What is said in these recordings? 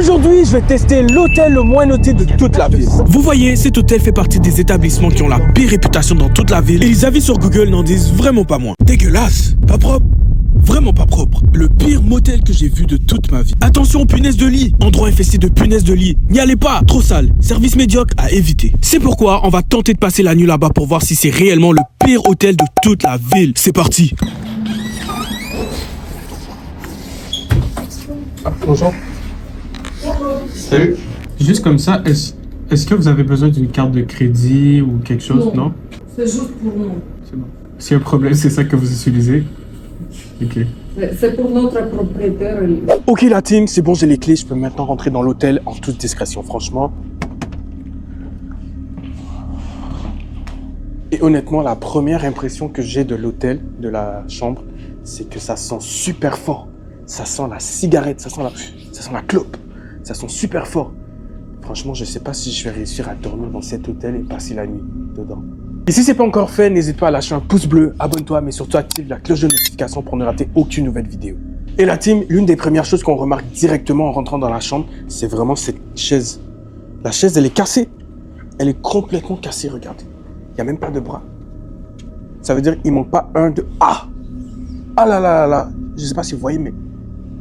Aujourd'hui, je vais tester l'hôtel le moins noté de toute la ville. Vous voyez, cet hôtel fait partie des établissements qui ont la pire réputation dans toute la ville et les avis sur Google n'en disent vraiment pas moins. Dégueulasse, pas propre, vraiment pas propre. Le pire motel que j'ai vu de toute ma vie. Attention, punaises de lit, endroit infesté de punaises de lit. N'y allez pas, trop sale, service médiocre à éviter. C'est pourquoi on va tenter de passer la nuit là-bas pour voir si c'est réellement le pire hôtel de toute la ville. C'est parti. Ah, bonjour. Salut. Juste comme ça, est-ce que vous avez besoin d'une carte de crédit ou quelque chose? Non? C'est juste pour nous. C'est bon. S'il y a un problème, c'est ça que vous utilisez? Ok. C'est pour notre propriétaire. Ok la team, c'est bon, j'ai les clés, je peux maintenant rentrer dans l'hôtel en toute discrétion, franchement. Et honnêtement, la première impression que j'ai de l'hôtel, de la chambre, c'est que ça sent super fort. Ça sent la cigarette, ça sent la clope. Ça sent super fort. Franchement, je sais pas si je vais réussir à dormir dans cet hôtel et passer la nuit dedans. Et si c'est pas encore fait, n'hésite pas à lâcher un pouce bleu, abonne-toi, mais surtout active la cloche de notification pour ne rater aucune nouvelle vidéo. Et la team, l'une des premières choses qu'on remarque directement en rentrant dans la chambre, c'est vraiment cette chaise. La chaise, elle est cassée. Elle est complètement cassée, regardez. Il n'y a même pas de bras. Ça veut dire qu'il manque pas un de... Ah là là là là. Je sais pas si vous voyez, mais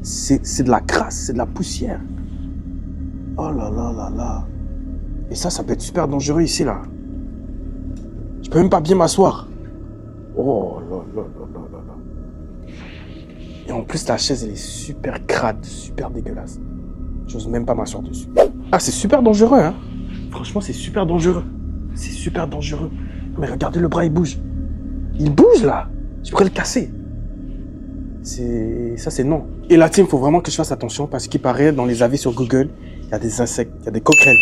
c'est de la crasse, c'est de la poussière. Oh là là là là. Et ça peut être super dangereux ici, là. Je peux même pas bien m'asseoir. Oh là là là là là là. Et en plus, la chaise, elle est super crade, super dégueulasse. J'ose même pas m'asseoir dessus. Ah, c'est super dangereux, hein. Franchement, c'est super dangereux. C'est super dangereux. Mais regardez, le bras, il bouge. Il bouge, là. Je pourrais le casser. Ça, c'est non. Et la team, il faut vraiment que je fasse attention parce qu'il paraît, dans les avis sur Google, il y a des insectes, il y a des coquerelles.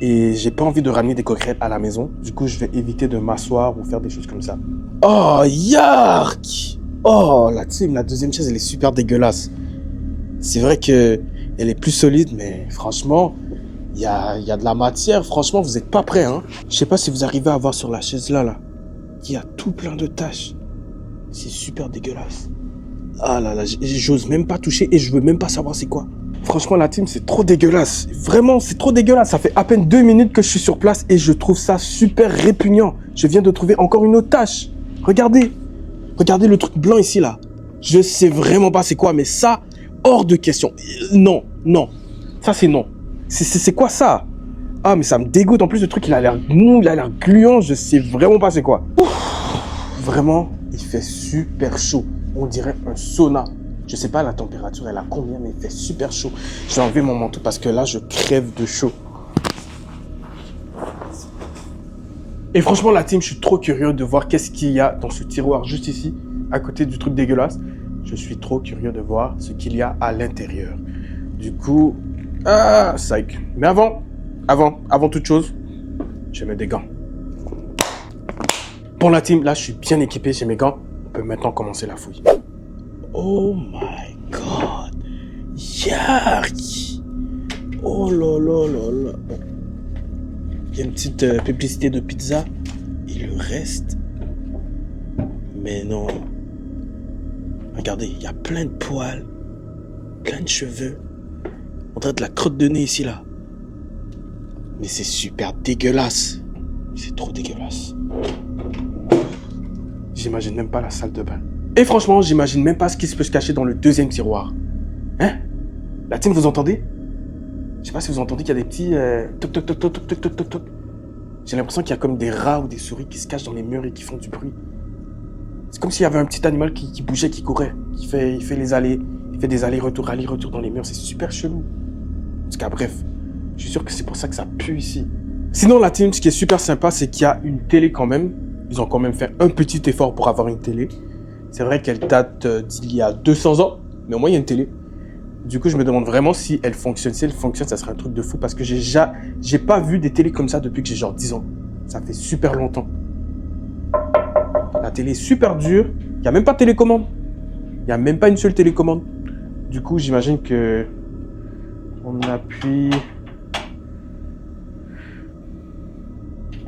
Et j'ai pas envie de ramener des coquerelles à la maison. Du coup, je vais éviter de m'asseoir ou faire des choses comme ça. Oh, yark! Oh, la team, la deuxième chaise, elle est super dégueulasse. C'est vrai que elle est plus solide, mais franchement, il y a de la matière. Franchement, vous êtes pas prêts, hein. Je sais pas si vous arrivez à voir sur la chaise là. Il y a tout plein de taches. C'est super dégueulasse. Ah là là, j'ose même pas toucher et je veux même pas savoir c'est quoi. Franchement, la team, c'est trop dégueulasse. Vraiment, c'est trop dégueulasse. Ça fait à peine 2 minutes que je suis sur place et je trouve ça super répugnant. Je viens de trouver encore une autre tache. Regardez. Regardez le truc blanc ici, là. Je sais vraiment pas c'est quoi, mais ça, hors de question. Non, non. Ça, c'est non. C'est quoi ça? Ah, mais ça me dégoûte. En plus, le truc, il a l'air mou, il a l'air gluant. Je sais vraiment pas c'est quoi. Ouf. Vraiment, il fait super chaud. On dirait un sauna. Je sais pas la température, elle a combien, mais il fait super chaud. Je vais enlever mon manteau parce que là, je crève de chaud. Et franchement, la team, je suis trop curieux de voir qu'est-ce qu'il y a dans ce tiroir juste ici, à côté du truc dégueulasse. Je suis trop curieux de voir ce qu'il y a à l'intérieur. Du coup, psych. Mais avant toute chose, je vais mettre des gants. Pour la team, là, je suis bien équipé, j'ai mes gants. On peut maintenant commencer la fouille. Oh my god. Yark. Oh là là là là. Bon. Il y a une petite publicité de pizza. Et le reste... Mais non. Regardez, il y a plein de poils. Plein de cheveux. On dirait de la crotte de nez ici, là. Mais c'est super dégueulasse. C'est trop dégueulasse. J'imagine même pas la salle de bain. Et franchement, j'imagine même pas ce qui peut se cacher dans le deuxième tiroir. Hein? La team, vous entendez? Je sais pas si vous entendez qu'il y a des petits toc toc toc toc toc toc toc toc toc. J'ai l'impression qu'il y a comme des rats ou des souris qui se cachent dans les murs et qui font du bruit. C'est comme s'il y avait un petit animal qui bougeait, qui courait, il fait des allers-retours dans les murs. C'est super chelou. En tout cas, bref, je suis sûr que c'est pour ça que ça pue ici. Sinon, la team, ce qui est super sympa, c'est qu'il y a une télé quand même. Ils ont quand même fait un petit effort pour avoir une télé. C'est vrai qu'elle date d'il y a 200 ans, mais au moins il y a une télé. Du coup, je me demande vraiment si elle fonctionne. Si elle fonctionne, ça serait un truc de fou parce que j'ai pas vu des télés comme ça depuis que j'ai genre 10 ans. Ça fait super longtemps. La télé est super dure. Il n'y a même pas de télécommande. Il n'y a même pas une seule télécommande. Du coup, j'imagine que on appuie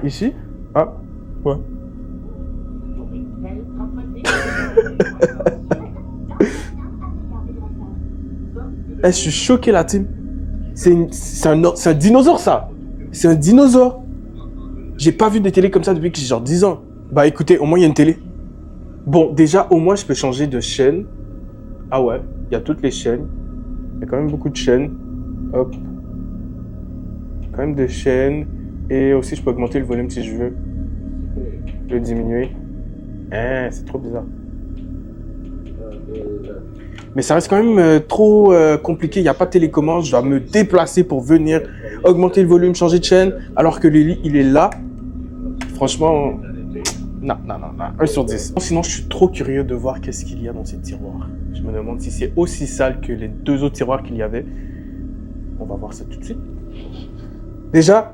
ici. Ah, ouais. Je suis choqué, la team. C'est un dinosaure, ça. C'est un dinosaure. J'ai pas vu de télé comme ça depuis que j'ai genre 10 ans. Bah écoutez, au moins il y a une télé. Bon, déjà, au moins je peux changer de chaîne. Ah ouais, il y a toutes les chaînes. Il y a quand même beaucoup de chaînes. Hop. Quand même des chaînes. Et aussi, je peux augmenter le volume si je veux. Le diminuer. C'est trop bizarre. Mais ça reste quand même trop compliqué. Il n'y a pas de télécommande. Je dois me déplacer pour venir augmenter le volume, changer de chaîne. Alors que le lit, il est là. Franchement, non. 1 sur 10. Sinon, je suis trop curieux de voir qu'est-ce qu'il y a dans ces tiroirs. Je me demande si c'est aussi sale que les 2 autres tiroirs qu'il y avait. On va voir ça tout de suite. Déjà,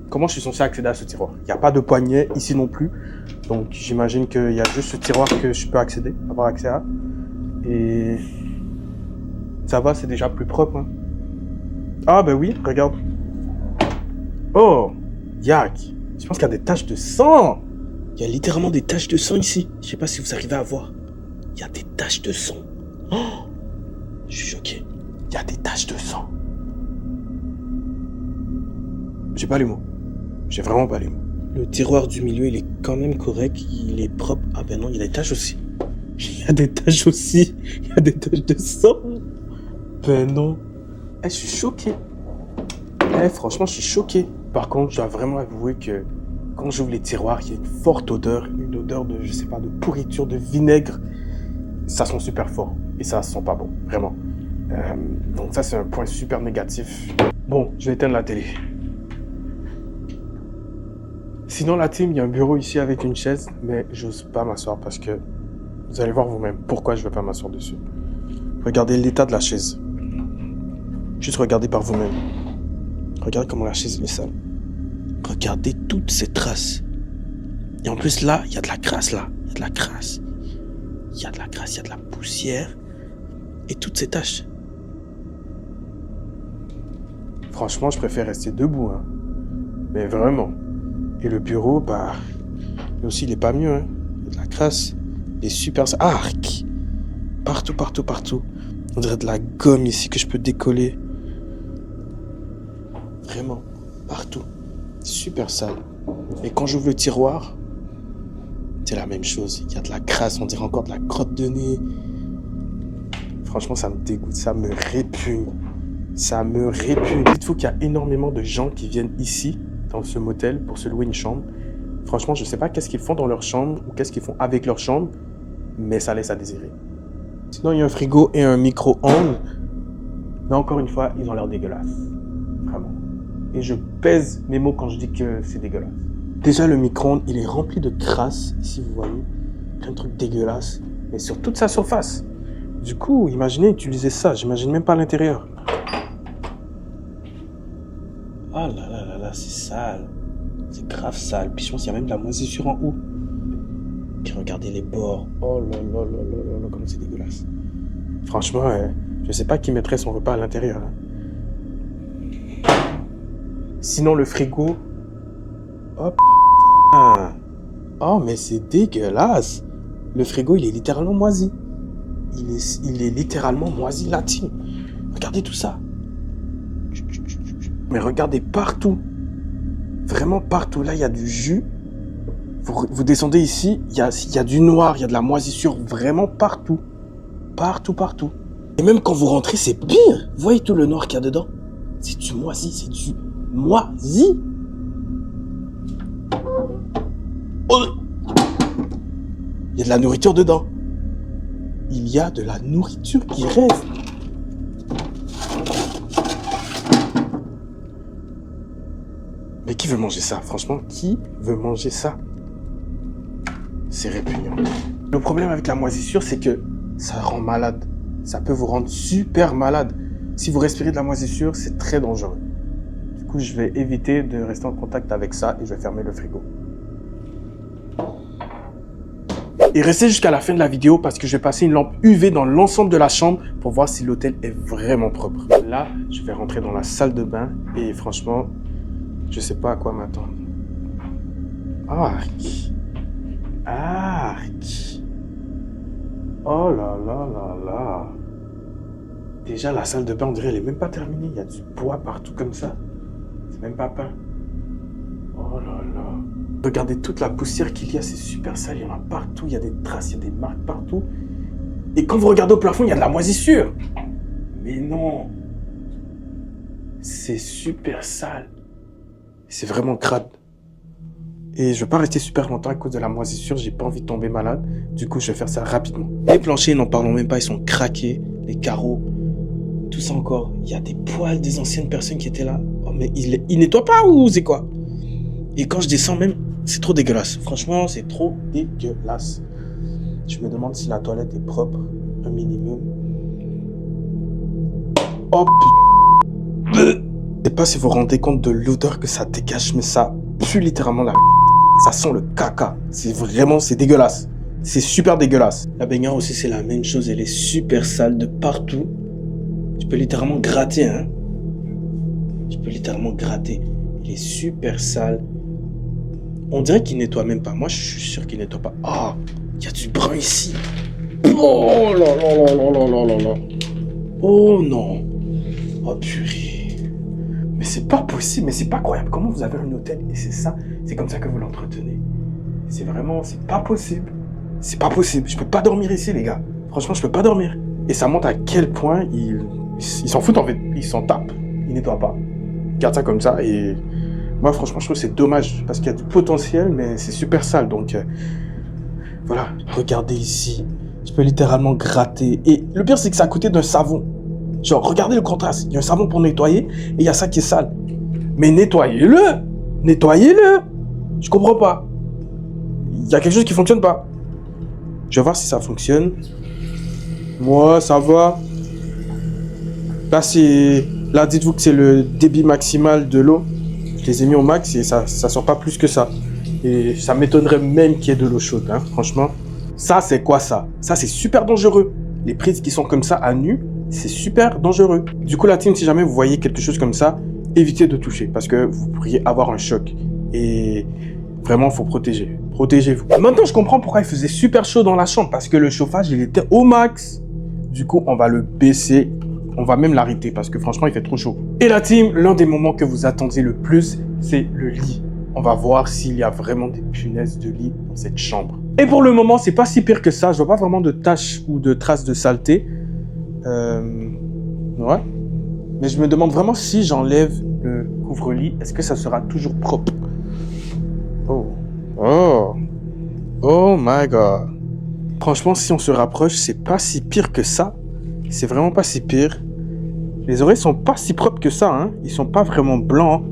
comment je suis censé accéder à ce tiroir? Il n'y a pas de poignée ici non plus. Donc, j'imagine qu'il y a juste ce tiroir que je peux avoir accès à. Et ça va, c'est déjà plus propre. Hein. Ah, ben oui, regarde. Oh, yak. Je pense qu'il y a des taches de sang. Il y a littéralement des taches de sang ici. Je sais pas si vous arrivez à voir. Il y a des taches de sang. Oh, je suis choqué. Il y a des taches de sang. J'ai pas les mots. J'ai vraiment pas les mots. Le tiroir du milieu, il est quand même correct. Il est propre. Ah ben non, il y a des taches aussi. Il y a des taches aussi. Il y a des taches de sang. Ben non. Je suis choqué. Franchement, je suis choqué. Par contre, je dois vraiment avouer que quand j'ouvre les tiroirs, il y a une forte odeur. Une odeur de, je sais pas, de pourriture, de vinaigre. Ça sent super fort. Et ça sent pas bon. Vraiment. Donc ça, c'est un point super négatif. Bon, je vais éteindre la télé. Sinon, la team, il y a un bureau ici avec une chaise, mais j'ose pas m'asseoir parce que vous allez voir vous-même pourquoi je ne vais pas m'asseoir dessus. Regardez l'état de la chaise. Juste regardez par vous-même. Regardez comment la chaise est sale. Regardez toutes ces traces. Et en plus, là, il y a de la crasse, là. Il y a de la crasse. Il y a de la crasse, il y a de la poussière. Et toutes ces taches. Franchement, je préfère rester debout, hein. Mais vraiment. Et le bureau, bah, lui aussi, il est pas mieux, hein. Il y a de la crasse. Il est super... Arc! Partout. On dirait de la gomme ici que je peux décoller. Vraiment, partout. Super sale. Et quand j'ouvre le tiroir, c'est la même chose. Il y a de la crasse, on dirait encore de la crotte de nez. Franchement, ça me dégoûte, ça me répugne. Dites-vous qu'il y a énormément de gens qui viennent ici, dans ce motel, pour se louer une chambre. Franchement, je sais pas qu'est-ce qu'ils font dans leur chambre ou qu'est-ce qu'ils font avec leur chambre, mais ça laisse à désirer. Sinon, il y a un frigo et un micro-ondes. Mais encore une fois, ils ont l'air dégueulasses. Vraiment. Et je pèse mes mots quand je dis que c'est dégueulasse. Déjà, le micro-ondes, il est rempli de crasse, ici vous voyez. Plein de trucs dégueulasses. Mais sur toute sa surface. Du coup, imaginez utiliser ça. J'imagine même pas l'intérieur. Ah là, c'est sale. C'est grave sale. Puis je pense qu'il y a même de la moisissure en haut. Puis regardez les bords. Oh là, comme c'est dégueulasse. Franchement, je sais pas qui mettrait son repas à l'intérieur. Hein. Sinon, le frigo. Oh putain. Oh, mais c'est dégueulasse. Le frigo, il est littéralement moisi. Il est littéralement moisi là, team. Regardez tout ça. Mais regardez partout. Vraiment partout. Là, il y a du jus. Vous descendez ici, il y a du noir, il y a de la moisissure vraiment partout. Partout. Et même quand vous rentrez, c'est pire. Vous voyez tout le noir qu'il y a dedans? C'est du moisi, Oh! Il y a de la nourriture dedans. Il y a de la nourriture qui reste. Mais qui veut manger ça? Franchement, qui veut manger ça? C'est répugnant. Le problème avec la moisissure, c'est que ça rend malade. Ça peut vous rendre super malade. Si vous respirez de la moisissure, c'est très dangereux. Du coup, je vais éviter de rester en contact avec ça et je vais fermer le frigo. Et restez jusqu'à la fin de la vidéo parce que je vais passer une lampe UV dans l'ensemble de la chambre pour voir si l'hôtel est vraiment propre. Là, je vais rentrer dans la salle de bain et franchement, je sais pas à quoi m'attendre. Arc. Oh là. Déjà, la salle de bain, on dirait, elle est même pas terminée. Il y a du bois partout comme ça. C'est même pas peint. Oh là là. Regardez toute la poussière qu'il y a, c'est super sale. Il y en a partout, il y a des traces, il y a des marques partout. Et quand vous regardez au plafond, il y a de la moisissure. Mais non. C'est super sale. C'est vraiment crade. Et je vais pas rester super longtemps à cause de la moisissure. J'ai pas envie de tomber malade. Du coup, je vais faire ça rapidement. Les planchers, n'en parlons même pas, ils sont craqués. Les carreaux, tout ça encore. Il y a des poils des anciennes personnes qui étaient là. Oh, mais ils nettoient pas ou c'est quoi? Et quand je descends même, c'est trop dégueulasse. Franchement, c'est trop dégueulasse. Je me demande si la toilette est propre, un minimum. Oh putain. Je sais pas si vous vous rendez compte de l'odeur que ça dégage, mais ça pue littéralement la merde. Ça sent le caca. C'est dégueulasse. C'est super dégueulasse. La baignoire aussi, c'est la même chose. Elle est super sale de partout. Tu peux littéralement gratter, hein. Tu peux littéralement gratter. Il est super sale. On dirait qu'il nettoie même pas. Moi, je suis sûr qu'il nettoie pas. Ah, il y a du brun ici. Oh là là là là là là là là. Oh non. Oh purée. Mais c'est pas possible, mais c'est pas croyable. Comment vous avez un hôtel et c'est ça, c'est comme ça que vous l'entretenez. C'est pas possible. C'est pas possible. Je peux pas dormir ici, les gars. Franchement, je peux pas dormir. Et ça montre à quel point ils s'en foutent en fait. Ils s'en tapent. Ils nettoient pas. Ils gardent ça comme ça et moi, franchement, je trouve que c'est dommage parce qu'il y a du potentiel, mais c'est super sale. Donc, voilà. Regardez ici. Je peux littéralement gratter. Et le pire, c'est que c'est à côté d'un savon. Genre, regardez le contraste. Il y a un savon pour nettoyer et il y a ça qui est sale. Mais nettoyez-le. Nettoyez-le. Je comprends pas. Il y a quelque chose qui fonctionne pas. Je vais voir si ça fonctionne. Moi, ça va. Là, dites-vous que c'est le débit maximal de l'eau. Je les ai mis au max et ça sort pas plus que ça. Et ça m'étonnerait même qu'il y ait de l'eau chaude, hein, franchement. Ça, c'est quoi ça? Ça, c'est super dangereux. Les prises qui sont comme ça à nu, c'est super dangereux. Du coup, la team, si jamais vous voyez quelque chose comme ça, évitez de toucher parce que vous pourriez avoir un choc. Et vraiment, il faut protéger. Protégez-vous. Maintenant, je comprends pourquoi il faisait super chaud dans la chambre parce que le chauffage, il était au max. Du coup, on va le baisser. On va même l'arrêter parce que franchement, il fait trop chaud. Et la team, l'un des moments que vous attendiez le plus, c'est le lit. On va voir s'il y a vraiment des punaises de lit dans cette chambre. Et pour le moment, c'est pas si pire que ça. Je vois pas vraiment de taches ou de traces de saleté. Ouais. Mais je me demande vraiment si j'enlève le couvre-lit, est-ce que ça sera toujours propre? Oh. Oh. Oh my god. Franchement, si on se rapproche, c'est pas si pire que ça. C'est vraiment pas si pire. Les oreilles sont pas si propres que ça, hein. Ils sont pas vraiment blancs.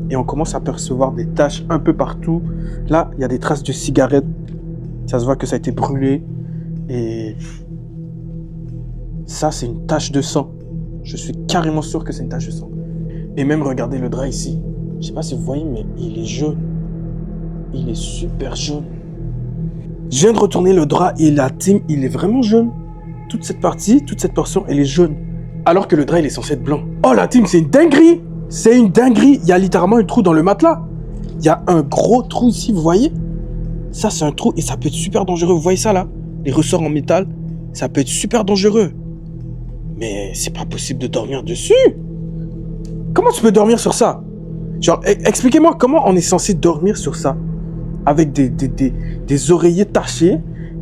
Et on commence à percevoir des taches un peu partout. Là, il y a des traces de cigarettes. Ça se voit que ça a été brûlé. Et ça, c'est une tache de sang. Je suis carrément sûr que c'est une tache de sang. Et même, regardez le drap ici. Je sais pas si vous voyez, mais il est jaune. Il est super jaune. Je viens de retourner le drap et la team, il est vraiment jaune. Toute cette partie, toute cette portion, elle est jaune. Alors que le drap, il est censé être blanc. Oh, la team, c'est une dinguerie! C'est une dinguerie! Il y a littéralement un trou dans le matelas. Il y a un gros trou ici, vous voyez? Ça, c'est un trou et ça peut être super dangereux. Vous voyez ça, là? Les ressorts en métal. Ça peut être super dangereux. Mais c'est pas possible de dormir dessus! Comment tu peux dormir sur ça? Genre, expliquez-moi comment on est censé dormir sur ça? Avec des oreillers tachés,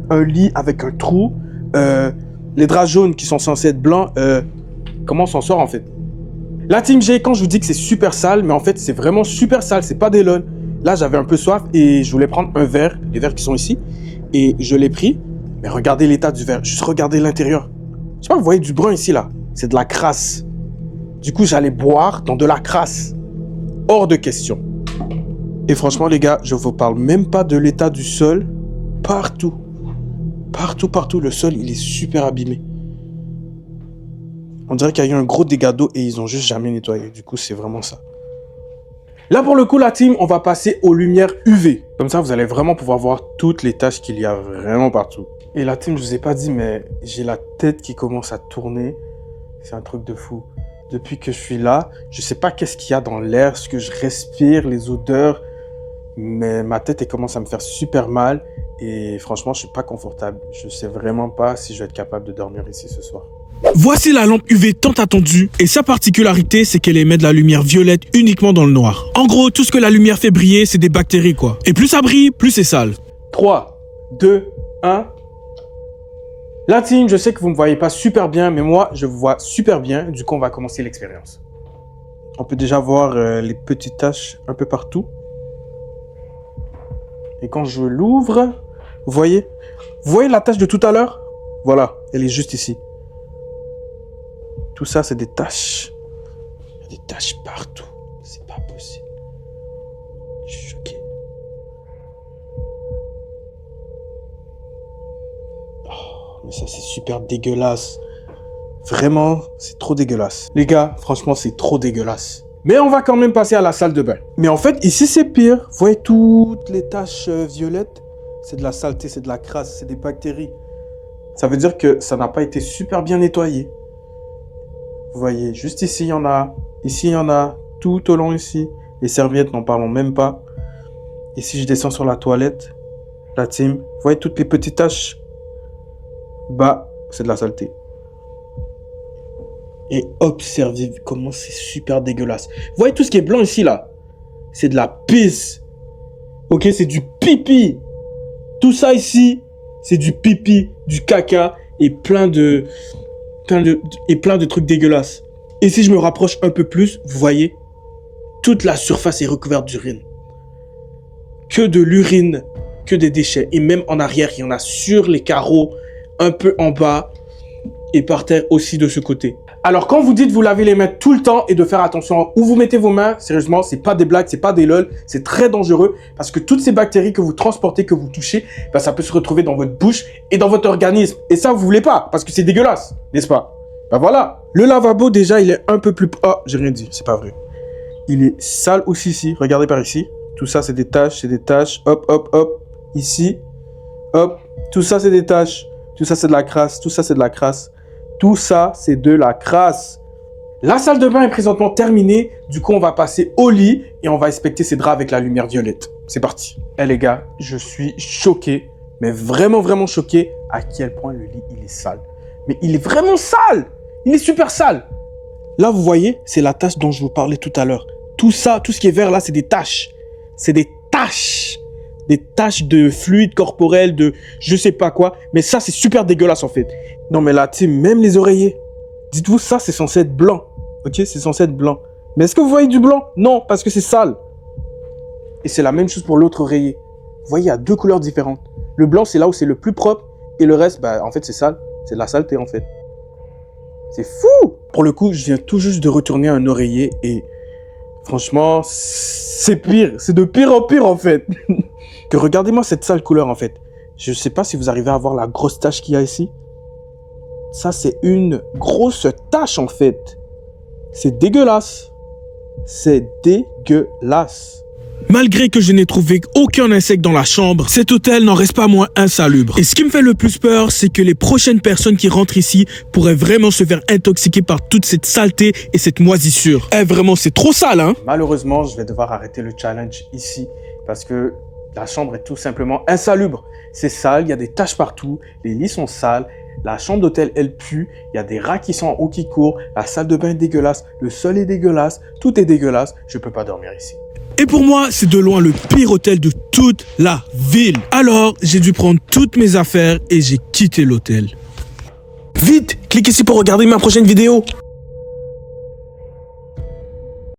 un lit avec un trou, les draps jaunes qui sont censés être blancs. Comment on s'en sort en fait? La team G, quand je vous dis que c'est super sale, mais en fait c'est vraiment super sale, c'est pas des lol. Là j'avais un peu soif et je voulais prendre un verre, les verres qui sont ici, et je l'ai pris. Mais regardez l'état du verre, juste regardez l'intérieur. Je sais pas, vous voyez du brun ici là, c'est de la crasse. Du coup j'allais boire dans de la crasse. Hors de question. Et franchement les gars, je vous parle même pas de l'état du sol. Partout. Partout, le sol il est super abîmé. On dirait qu'il y a eu un gros dégât d'eau et ils ont juste jamais nettoyé. Du coup, c'est vraiment ça. Là, pour le coup, la team, on va passer aux lumières UV. Comme ça, vous allez vraiment pouvoir voir toutes les taches qu'il y a vraiment partout. Et la team, je vous ai pas dit, mais j'ai la tête qui commence à tourner. C'est un truc de fou. Depuis que je suis là, je sais pas qu'est-ce qu'il y a dans l'air, ce que je respire, les odeurs. Mais ma tête, elle commence à me faire super mal. Et franchement, je suis pas confortable. Je sais vraiment pas si je vais être capable de dormir ici ce soir. Voici la lampe UV tant attendue et sa particularité c'est qu'elle émet de la lumière violette uniquement dans le noir. En gros, tout ce que la lumière fait briller, c'est des bactéries quoi. Et plus ça brille, plus c'est sale. 3, 2, 1. La team, je sais que vous ne me voyez pas super bien, mais moi, je vous vois super bien. Du coup, on va commencer l'expérience. On peut déjà voir les petites taches un peu partout. Et quand je l'ouvre, vous voyez la tache de tout à l'heure? Voilà, elle est juste ici. Tout ça, c'est des taches. Il y a des taches partout. C'est pas possible. Je suis choqué. Oh, mais ça, c'est super dégueulasse. Vraiment, c'est trop dégueulasse. Les gars, franchement, c'est trop dégueulasse. Mais on va quand même passer à la salle de bain. Mais en fait, ici, c'est pire. Vous voyez toutes les taches violettes? C'est de la saleté, c'est de la crasse, c'est des bactéries. Ça veut dire que ça n'a pas été super bien nettoyé. Vous voyez, juste ici, il y en a. Ici, il y en a. Tout au long ici. Les serviettes, n'en parlons même pas. Et si je descends sur la toilette, la team, vous voyez toutes les petites taches? Bah, c'est de la saleté. Et observez comment c'est super dégueulasse. Vous voyez tout ce qui est blanc ici, là? C'est de la pisse. Ok, c'est du pipi. Tout ça ici, c'est du pipi, du caca et plein de trucs dégueulasses. Et si je me rapproche un peu plus, vous voyez, toute la surface est recouverte d'urine. Que de l'urine, que des déchets. Et même en arrière, il y en a sur les carreaux, un peu en bas et par terre aussi de ce côté. Alors quand vous dites vous lavez les mains tout le temps et de faire attention où vous mettez vos mains, sérieusement, c'est pas des blagues, c'est pas des lol, c'est très dangereux parce que toutes ces bactéries que vous transportez, que vous touchez, bah, ça peut se retrouver dans votre bouche et dans votre organisme. Et ça, vous voulez pas parce que c'est dégueulasse, n'est-ce pas? Bah voilà. Le lavabo, déjà, il est un peu plus... Oh, j'ai rien dit, c'est pas vrai. Il est sale aussi ici, regardez par ici. Tout ça, c'est des taches, hop, hop, hop. Ici, hop, tout ça, c'est des taches. Tout ça, c'est de la crasse, tout ça, c'est de la crasse. Tout ça, c'est de la crasse. La salle de bain est présentement terminée. Du coup, on va passer au lit et on va inspecter ces draps avec la lumière violette. C'est parti. Eh les gars, je suis choqué, mais vraiment, vraiment choqué à quel point le lit, il est sale. Mais il est vraiment sale. Il est super sale. Là, vous voyez, c'est la tache dont je vous parlais tout à l'heure. Tout ça, tout ce qui est vert là, c'est des taches. C'est des taches. Des taches de fluide corporel, de je sais pas quoi. Mais ça, c'est super dégueulasse en fait. Non mais là, tu sais, même les oreillers. Dites-vous, ça, c'est censé être blanc. Ok, c'est censé être blanc. Mais est-ce que vous voyez du blanc? Non, parce que c'est sale. Et c'est la même chose pour l'autre oreiller. Vous voyez, il y a deux couleurs différentes. Le blanc, c'est là où c'est le plus propre. Et le reste, bah, en fait, c'est sale. C'est de la saleté, en fait. C'est fou! Pour le coup, je viens tout juste de retourner un oreiller et franchement, c'est pire. C'est de pire en pire, en fait. Que regardez-moi cette sale couleur, en fait. Je sais pas si vous arrivez à voir la grosse tache qu'il y a ici. Ça, c'est une grosse tache, en fait. C'est dégueulasse. C'est dégueulasse. Malgré que je n'ai trouvé aucun insecte dans la chambre, cet hôtel n'en reste pas moins insalubre. Et ce qui me fait le plus peur, c'est que les prochaines personnes qui rentrent ici pourraient vraiment se faire intoxiquer par toute cette saleté et cette moisissure. Eh, vraiment, c'est trop sale, hein? Malheureusement, je vais devoir arrêter le challenge ici parce que la chambre est tout simplement insalubre. C'est sale, il y a des taches partout, les lits sont sales, la chambre d'hôtel, elle pue, il y a des rats qui sont en haut qui courent, la salle de bain est dégueulasse, le sol est dégueulasse, tout est dégueulasse, je peux pas dormir ici. Et pour moi, c'est de loin le pire hôtel de toute la ville. Alors, j'ai dû prendre toutes mes affaires et j'ai quitté l'hôtel. Vite, clique ici pour regarder ma prochaine vidéo.